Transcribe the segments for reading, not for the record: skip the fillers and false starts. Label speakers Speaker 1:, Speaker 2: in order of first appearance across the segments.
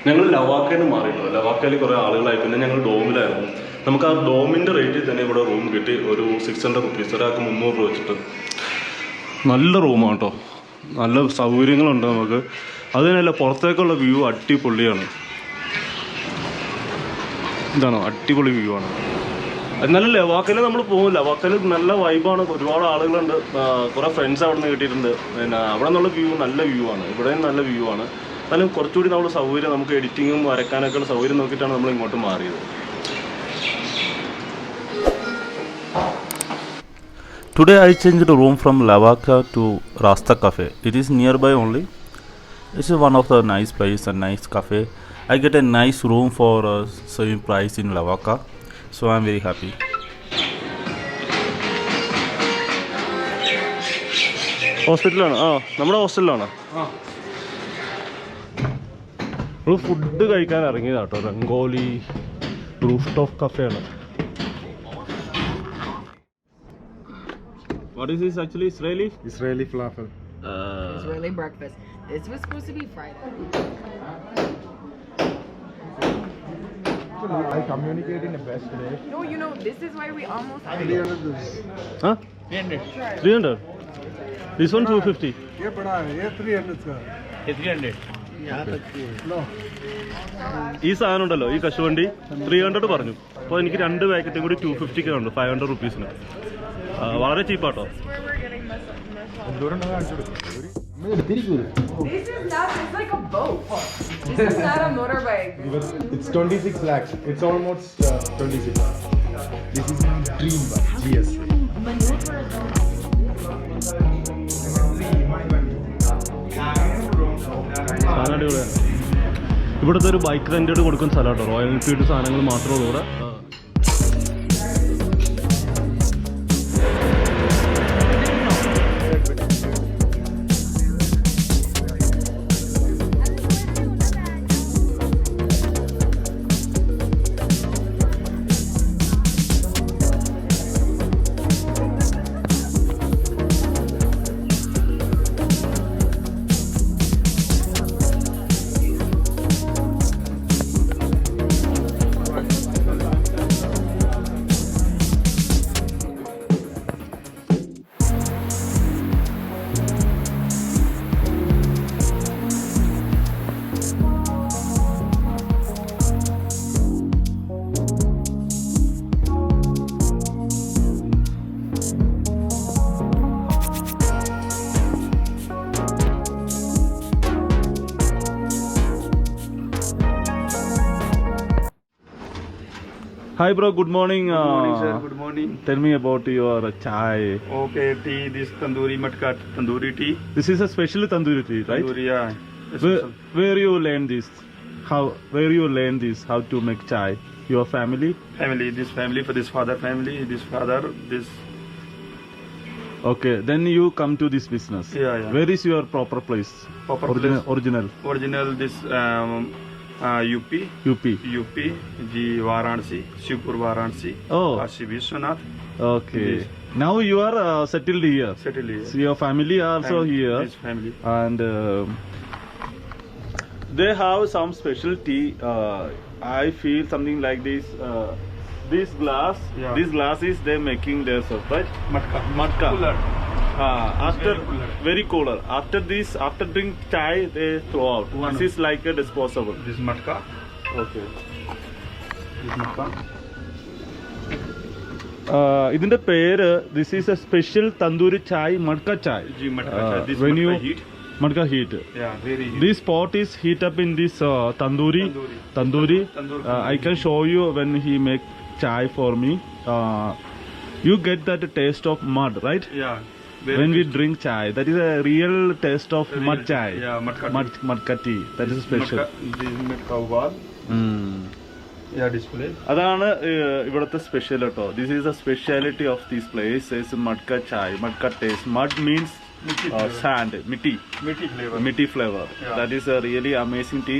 Speaker 1: ഞങ്ങൾ ലവാക്കയിൽ നിന്ന് മാറിയിട്ടുണ്ട്. ലവാക്കയിൽ കുറേ ആളുകളായി. പിന്നെ ഞങ്ങൾ ഡോമിലായിരുന്നു. നമുക്ക് ആ ഡോമിൻ്റെ റേറ്റിൽ തന്നെ ഇവിടെ റൂം കിട്ടി. ഒരു 600 റുപ്പീസ്, ഒരാൾക്ക് 300 രൂപ വെച്ചിട്ട്. നല്ല റൂമാണ് കേട്ടോ, നല്ല സൗകര്യങ്ങളുണ്ട് നമുക്ക്. അതിനല്ല പുറത്തേക്കുള്ള വ്യൂ അടിപൊളിയാണ്. ഇതാണോ അടിപൊളി വ്യൂ ആണ്. എന്നാലും ലവാക്കയിൽ നമ്മൾ പോകും. ലവാക്കയിൽ നല്ല വൈബാണ്, ഒരുപാട് ആളുകളുണ്ട്, കുറേ ഫ്രണ്ട്സ് അവിടെ നിന്ന് കിട്ടിയിട്ടുണ്ട്. പിന്നെ അവിടെ നിന്നുള്ള വ്യൂ നല്ല വ്യൂ ആണ്, ഇവിടെയും നല്ല വ്യൂ ആണ്. എന്നാലും കുറച്ചുകൂടി നമ്മൾ സൗകര്യം, നമുക്ക് എഡിറ്റിങ്ങും വരയ്ക്കാനൊക്കെ ഉള്ള സൗകര്യം നോക്കിയിട്ടാണ് നമ്മൾ ഇങ്ങോട്ട് മാറിയത്.
Speaker 2: Today I changed the room from Lavaka to Rasta Cafe. It is nearby only. This is one of the nice place and nice cafe. I get a nice room for same price in Lavaka, so I am very happy.
Speaker 1: ഹോസ്പിറ്റലാണ്. നമ്മുടെ ഹോസ്റ്റലിലാണ്. നമ്മൾ food കഴിക്കാൻ ഇറങ്ങിയതാട്ടോ. Rangoli roof top കഫേയാണ്. What is this actually? Israeli falafel.
Speaker 3: Israeli breakfast. This was supposed to be Friday.
Speaker 4: I communicate in the best way.
Speaker 3: No, you know, this is why we almost had
Speaker 1: 300. 300. This one 250.
Speaker 4: ये बड़ा है, ये 300 का.
Speaker 5: ये 300.
Speaker 1: ഈ സാധനം ഉണ്ടല്ലോ, ഈ കശുവണ്ടി 300 പറഞ്ഞു. അപ്പോൾ എനിക്ക് 2 പാക്കറ്റും കൂടി 250 ഉണ്ട്, 500 റുപ്പീസിന്. വളരെ ചീപ്പാട്ടോ.
Speaker 3: This is not, it's like a boat. This is not a motorbike.
Speaker 4: It's 26 lakhs. It's almost 26. This is my dream bike, GS.
Speaker 1: സാധനം അടിപൊളിയാണ്. ഇവിടുത്തെ ഒരു ബൈക്ക് റെൻറ്റ് കൊടുക്കുന്ന സ്ഥലമാട്ടോ. റോയൽ എൻഫീൽഡ് സാധനങ്ങൾ മാത്രമേ ഉള്ളൂ ഇവിടെ. Hi bro, good morning.
Speaker 5: Good morning, sir. Good morning.
Speaker 1: Tell me about your chai.
Speaker 5: Okay, tea. This tandoori matka tandoori tea.
Speaker 1: This is a special tandoori tea, right?
Speaker 5: Tandoori, yeah.
Speaker 1: Where you learn this? Where you learn this? How to make chai? Your family?
Speaker 5: Family. This family for this father family. This father. This.
Speaker 1: Okay, then you come to this business.
Speaker 5: Yeah.
Speaker 1: Where is your proper place?
Speaker 5: Proper
Speaker 1: Original.
Speaker 5: Original. This UP.
Speaker 1: UP.
Speaker 5: Ji Varanasi. Shivpur Varanasi.
Speaker 1: Oh.
Speaker 5: Kashi Vishwanath.
Speaker 1: Okay.
Speaker 5: Yes.
Speaker 1: Now you are settled here.
Speaker 5: Settled here.
Speaker 1: So your family are also
Speaker 5: Family,
Speaker 1: here.
Speaker 5: This family.
Speaker 1: And they have some special tea. I feel something like this. This glass,
Speaker 5: Yeah.
Speaker 1: this glass is they making their stuff, right?
Speaker 5: Matka.
Speaker 1: Matka.
Speaker 5: Cooler.
Speaker 1: After
Speaker 5: Very cooler.
Speaker 1: After this, after drink chai, they throw out.
Speaker 5: One.
Speaker 1: This is like a disposable.
Speaker 5: This matka.
Speaker 1: Okay.
Speaker 5: This matka.
Speaker 1: ഇതിന്റെ പേര് this is a special tandoori chai matka chai.
Speaker 5: Ji matka. This
Speaker 1: when
Speaker 5: matka
Speaker 1: you
Speaker 5: heat.
Speaker 1: Madka heat.
Speaker 5: Yeah, very heat.
Speaker 1: This pot is heat up in this tandoori.
Speaker 5: Tandoori.
Speaker 1: I can show you when he make chai for me. You get that taste of mud, right?
Speaker 5: Yeah.
Speaker 1: When we drink chai, that is a real taste of mud chai.
Speaker 5: Yeah, matka.
Speaker 1: Madka tea. That is special.
Speaker 5: This matka wall. Yeah, display.
Speaker 1: അതാണ് ഇവിടുത്തെ special കേട്ടോ. This is a speciality of this place is matka chai. Matka taste. Mud means sand, mitti
Speaker 5: flavor.
Speaker 1: Mitti flavor.
Speaker 5: Yeah.
Speaker 1: That is a really amazing tea.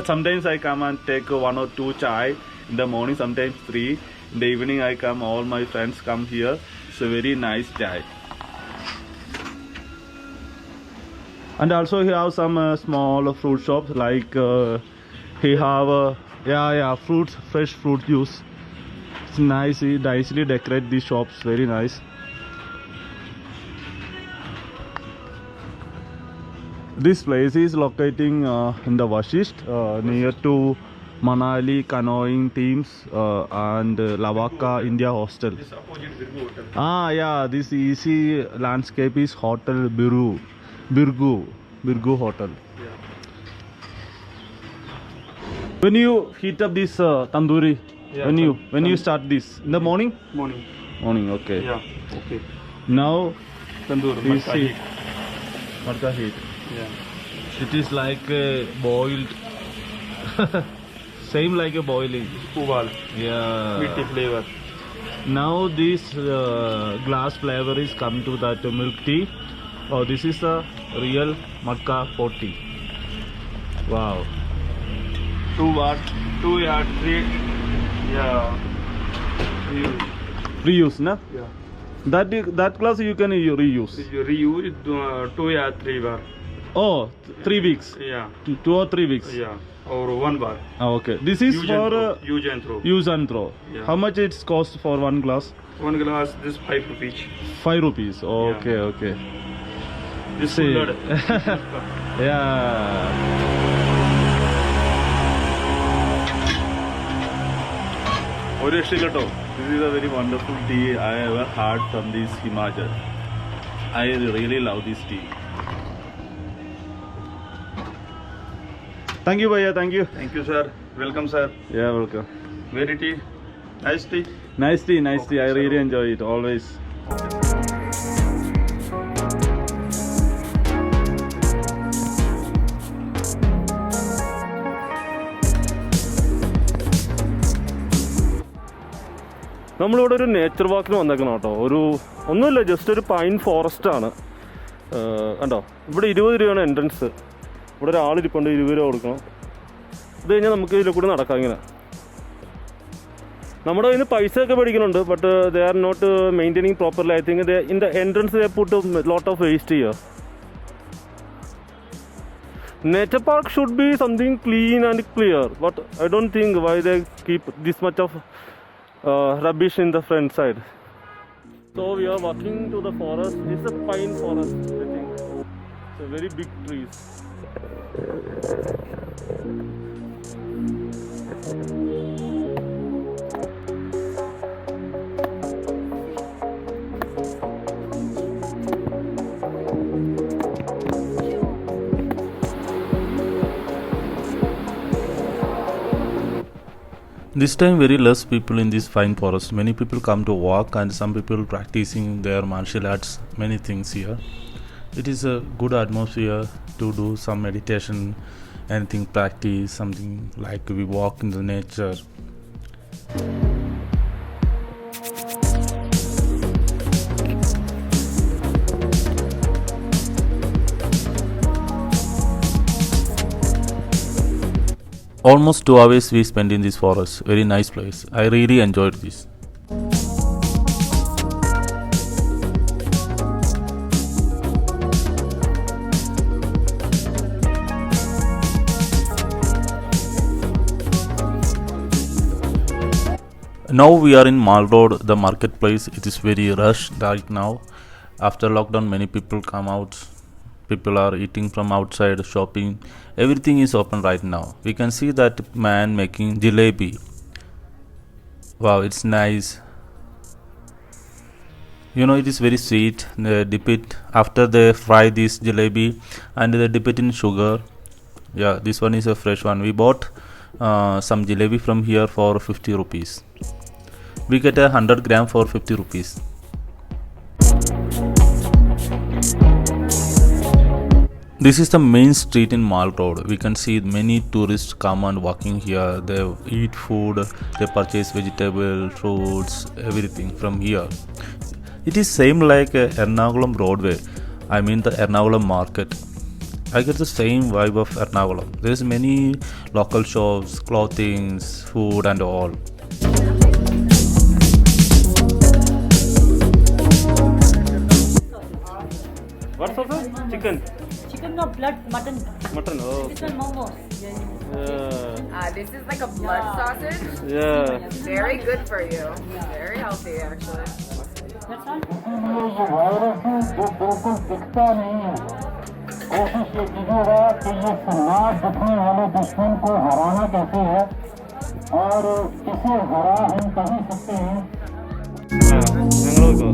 Speaker 1: Sometimes I come and take 1 or 2 chai in the morning, sometimes 3 in the evening. I come, all my friends come here. It's a very nice chai. And also he have some small fruit shops like
Speaker 2: he have fruits, fresh fruit juice. It's nice. He nicely decorate these shops. Very nice. This place is locating in the Vashisht, near to Manali canoeing teams and Lavaka India Hostel.
Speaker 5: This opposite Virgo Hotel.
Speaker 2: This easy landscape is Hotel Birgu Hotel.
Speaker 5: Yeah.
Speaker 2: When you heat up this tandoori,
Speaker 5: Yeah,
Speaker 2: when you start this in the morning?
Speaker 5: Morning.
Speaker 2: Okay.
Speaker 5: Yeah. Okay.
Speaker 2: Now
Speaker 5: Tandoor.
Speaker 2: you
Speaker 5: Matka
Speaker 2: see
Speaker 5: heat.
Speaker 2: Matka heat.
Speaker 5: Yeah.
Speaker 2: It is like boiled. Same like a boiling.
Speaker 5: Uval.
Speaker 2: Yeah.
Speaker 5: Meaty flavor.
Speaker 2: Now this glass flavor is come to that milk tea. Oh, this is a real Matka 40. Wow.
Speaker 5: 2 watt. 2 yard. 3. Yeah.
Speaker 2: Reuse, na?
Speaker 5: Yeah.
Speaker 2: That glass you can reuse.
Speaker 5: You reuse 2 yard 3 bar.
Speaker 2: Oh, 3 weeks.
Speaker 5: Yeah.
Speaker 2: 2 or 3 weeks.
Speaker 5: Yeah. Or 1 bar.
Speaker 2: Okay. This is
Speaker 5: Use
Speaker 2: for
Speaker 5: and throw. Use and throw.
Speaker 2: use and throw.
Speaker 5: Yeah.
Speaker 2: How much it's cost for one glass?
Speaker 5: 1 glass. This 5 rupees.
Speaker 2: 5 rupees. Okay, okay.
Speaker 5: This
Speaker 2: See.
Speaker 5: cooler.
Speaker 2: Yeah. ഒരു രക്ഷയില്ല കേട്ടോ. This is a very wonderful tea I ever had from this Himachal. I really love this tea. Thank you, Bhaiya. Thank you.
Speaker 5: Thank you, sir. Welcome, sir.
Speaker 2: Yeah, welcome.
Speaker 5: Very tea. Nice tea.
Speaker 2: Nice tea, nice tea. I
Speaker 5: Okay,
Speaker 2: really
Speaker 5: sir.
Speaker 2: enjoy it always. നമ്മളിവിടെ ഒരു nature വാക്കിന് വന്നേക്കണം കേട്ടോ. ഒന്നുമില്ല, just ഒരു pine forest ആണ്. കണ്ടോ, ഇവിടെ 20 രൂപയാണ് എൻട്രൻസ്. ഇവിടെ ഒരാളിരിപ്പുണ്ട്, 20 രൂപ കൊടുക്കണം. ഇത് കഴിഞ്ഞാൽ നമുക്ക് ഇതിൽ കൂടി നടക്കാം ഇങ്ങനെ. നമ്മുടെ കയ്യിൽ നിന്ന് പൈസയൊക്കെ മേടിക്കുന്നുണ്ട്, but they are not maintaining properly. I think in the entrance they put lot of waste here. Nature park should be something clean and clear, but I don't think why they keep this much of rubbish in the front side. So we are walking to the forest. It's a pine forest, I think. It's a very big trees. This time very less people in this fine forest. Many people come to walk and some people practicing their martial arts, many things here. It is a good atmosphere to do some meditation, anything practice, something like we walk in the nature. Almost 2 hours we spent in this forest. Very nice place. I really enjoyed this. Now we are in Mall Road, the marketplace. It is very rushed right now. After lockdown, many people come out. People are eating from outside, shopping. Everything is open right now. We can see that man making jalebi. Wow, it's nice. You know, it is very sweet. They dip it after they fry this jalebi and they dip it in sugar. Yeah, this one is a fresh one. We bought some jalebi from here for 50 rupees. We get 100 gram for 50 rupees. This is the main street in Mall Road. We can see many tourists come and walking here. They eat food, they purchase vegetable, fruits, everything from here. It is same like Ernakulam Roadway. I mean the Ernakulam market. I get the same vibe of Ernakulam. There is many local shops, clothings, food and all. What's also chicken?
Speaker 3: Chicken or blood mutton.
Speaker 2: Mutton. Oh.
Speaker 3: This one momos.
Speaker 2: Yeah.
Speaker 6: This is like a blood sausage.
Speaker 2: Yeah.
Speaker 6: Very good for you. Very healthy, actually.
Speaker 3: That's all.
Speaker 2: ഞങ്ങൾ വെക്കോ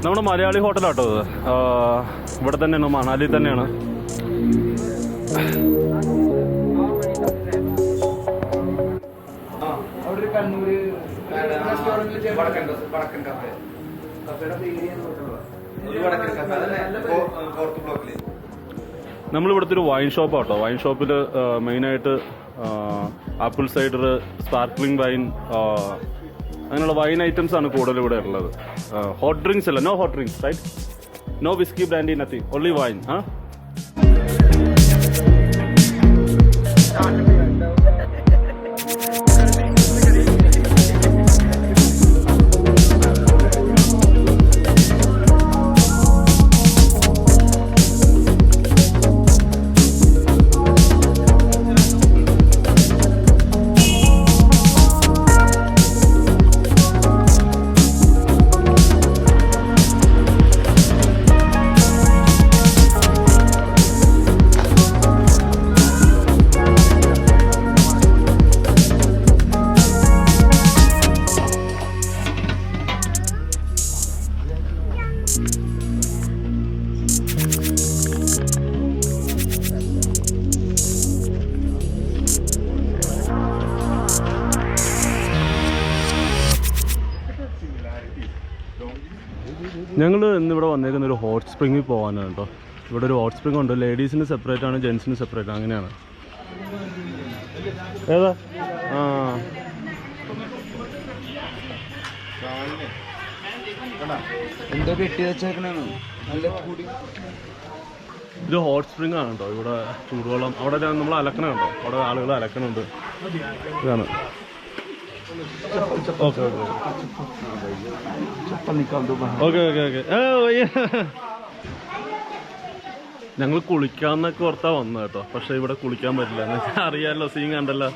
Speaker 2: നമ്മുടെ മലയാളി ഹോട്ടലാട്ടോ ഇത്. ഇവിടെ തന്നെയാണ്, മണാലി തന്നെയാണ്.
Speaker 4: അവിടെ ഒരു കണ്ണൂര് റെസ്റ്റോറന്റിൽ വടക്കൻ കഫേ
Speaker 2: നമ്മളിവിടുത്തെ ഒരു വൈൻ ഷോപ്പാട്ടോ. വൈൻ ഷോപ്പിൽ മെയിനായിട്ട് ആപ്പിൾ സൈഡർ, സ്പാർക്ലിംഗ് വൈൻ, അങ്ങനെയുള്ള വൈൻ ഐറ്റംസ് ആണ് കൂടുതൽ ഇവിടെ ഉള്ളത്. ഹോട്ട് ഡ്രിങ്ക്സ് അല്ല, no hot drinks, right? No whisky, brandy, nothing, only wine. ഞങ്ങൾ ഇന്നിവിടെ വന്നേക്കുന്ന ഒരു ഹോട്ട് സ്പ്രിങ്ങിൽ പോകാനാണ് കേട്ടോ. ഇവിടെ ഒരു ഹോട്ട് സ്പ്രിംഗ് ഉണ്ട്. ലേഡീസിന് സെപ്പറേറ്റ് ആണ്, ജെൻസിന് സെപ്പറേറ്റ്, അങ്ങനെയാണ്. ഏതാ?
Speaker 4: എന്തോ കെട്ടി വെച്ചേക്കണാണ് നല്ല കൂടി.
Speaker 2: ഇത് ഹോട്ട് സ്പ്രിംഗ് ആണ് കേട്ടോ. ഇവിടെ ചൂടുവെള്ളം, അവിടെ നമ്മൾ അലക്കണ കണ്ടോ, അവിടെ ആളുകൾ അലക്കണുണ്ട്. ഇതാണ്. Okay okay okay okay okay. ഞങ്ങൾ കുളിക്കാന്നൊക്കെ ഓർത്താ വന്നത് കേട്ടോ. പക്ഷെ ഇവിടെ കുളിക്കാൻ പറ്റില്ല. എന്ന് വെച്ചാൽ അറിയാമല്ലോ, സീൻ കണ്ടല്ലോ.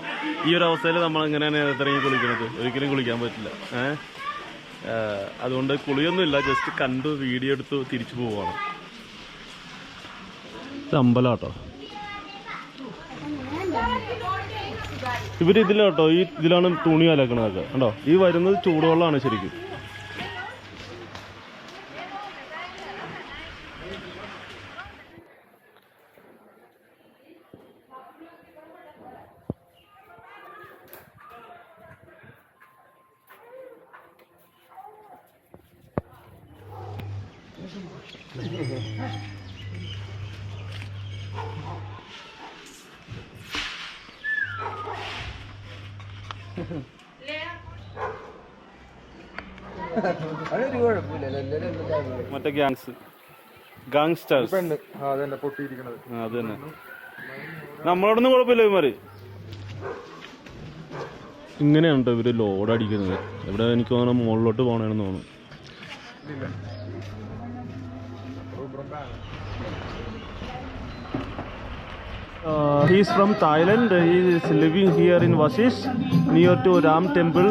Speaker 2: ഈ ഒരു അവസ്ഥയിൽ നമ്മൾ എങ്ങനെയാണ് ഇറങ്ങി കുളിക്കുന്നത്? ഒരിക്കലും കുളിക്കാൻ പറ്റില്ല. അതുകൊണ്ട് കുളിയൊന്നുമില്ല, ജസ്റ്റ് കണ്ടു വീഡിയോ എടുത്തു തിരിച്ചു പോവാണ്. ഇത് അമ്പലാട്ടോ. ഇവരിതിലാട്ടോ, ഈ ഇതിലാണ് തുണി അലക്കണതൊക്കെ കണ്ടോ. ഈ വരുന്നത് ചൂടുവെള്ളമാണ് ശരിക്കും.
Speaker 4: അതൊരു കുഴപ്പമില്ല.
Speaker 2: മറ്റേ ഗാങ്സ്റ്റേഴ്സ്
Speaker 4: അതന്നെ പൊട്ടിയിരിക്കണത്.
Speaker 2: അത് തന്നെ. നമ്മളോടൊന്നും കുഴപ്പമില്ല. ഇവന്മാര് ഇങ്ങനെയാണ് കേട്ടോ ഇവര് ലോഡ് അടിക്കുന്നത്. ഇവിടെ എനിക്ക് തോന്നണം മുകളിലോട്ട് പോകണമെന്ന് തോന്നുന്നു. He is from Thailand. He is living here in Vashish, near to Ram Temple.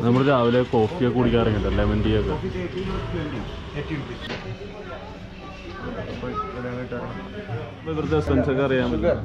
Speaker 1: നമ്മൾ രാവിലെ കോഫിയൊക്കെ കുടിക്കാറുണ്ട്, ലെമൺ ടീ ഒക്കെ. ഇവിടുത്തെ ഫ്രണ്ട്സൊക്കെ അറിയാൻ പറ്റും.